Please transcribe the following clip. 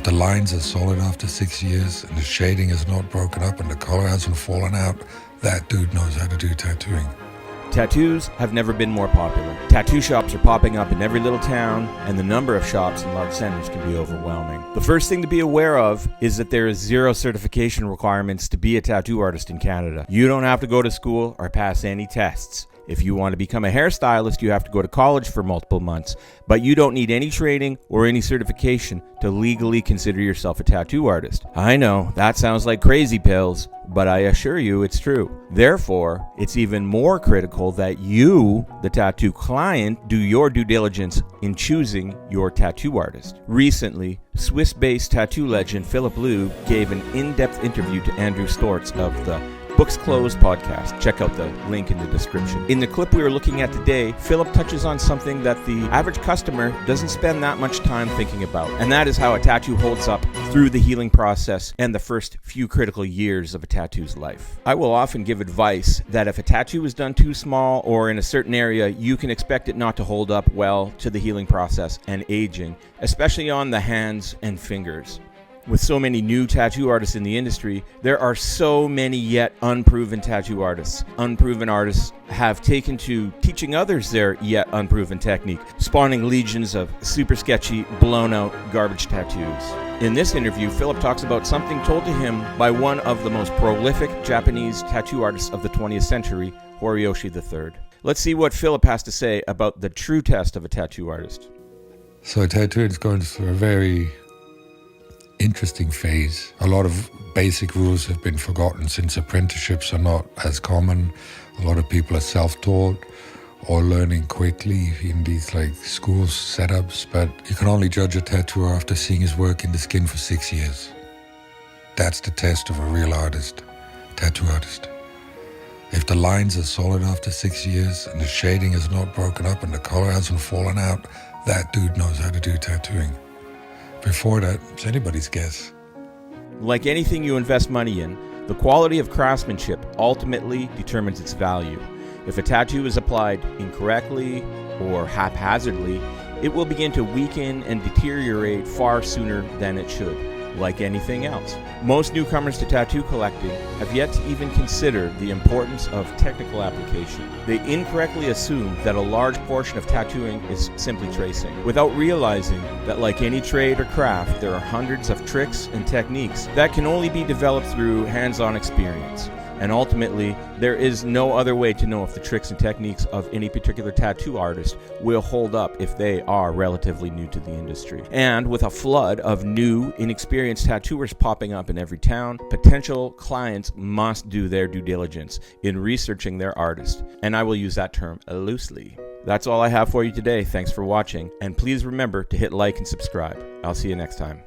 the lines are solid after 6 years and the shading is not broken up and the color hasn't fallen out, that dude knows how to do tattooing. Tattoos have never been more popular. Tattoo shops are popping up in every little town, and the number of shops in large centers can be overwhelming. The first thing to be aware of is that there is 0 certification requirements to be a tattoo artist in Canada. You don't have to go to school or pass any tests. If you want to become a hairstylist, you have to go to college for multiple months, but you don't need any training or any certification to legally consider yourself a tattoo artist. I know, that sounds like crazy pills, but I assure you it's true. Therefore, it's even more critical that you, the tattoo client, do your due diligence in choosing your tattoo artist. Recently, Swiss-based tattoo legend Filip Leu gave an in-depth interview to Andrew Stortz of the Books Closed podcast. Check out the link in the description. In the clip we are looking at today, Filip touches on something that the average customer doesn't spend that much time thinking about, and that is how a tattoo holds up through the healing process and the first few critical years of a tattoo's life. I will often give advice that if a tattoo is done too small or in a certain area, you can expect it not to hold up well to the healing process and aging, especially on the hands and fingers. With so many new tattoo artists in the industry, there are so many yet unproven tattoo artists. Unproven artists have taken to teaching others their yet unproven technique, spawning legions of super sketchy, blown out garbage tattoos. In this interview, Filip talks about something told to him by one of the most prolific Japanese tattoo artists of the 20th century, Horiyoshi III. Let's see what Filip has to say about the true test of a tattoo artist. So tattooing is going through a very interesting phase. A lot of basic rules have been forgotten since apprenticeships are not as common. A lot of people are self-taught or learning quickly in these school setups, but you can only judge a tattooer after seeing his work in the skin for 6 years. That's the test of a real artist, tattoo artist. If the lines are solid after 6 years and the shading is not broken up and the color hasn't fallen out, that dude knows how to do tattooing. Before that, it's anybody's guess. Like anything you invest money in, the quality of craftsmanship ultimately determines its value. If a tattoo is applied incorrectly or haphazardly, it will begin to weaken and deteriorate far sooner than it should, like anything else. Most newcomers to tattoo collecting have yet to even consider the importance of technical application. They incorrectly assume that a large portion of tattooing is simply tracing, without realizing that like any trade or craft, there are hundreds of tricks and techniques that can only be developed through hands-on experience. And ultimately, there is no other way to know if the tricks and techniques of any particular tattoo artist will hold up if they are relatively new to the industry. And with a flood of new, inexperienced tattooers popping up in every town, potential clients must do their due diligence in researching their artist. And I will use that term loosely. That's all I have for you today. Thanks for watching. And please remember to hit like and subscribe. I'll see you next time.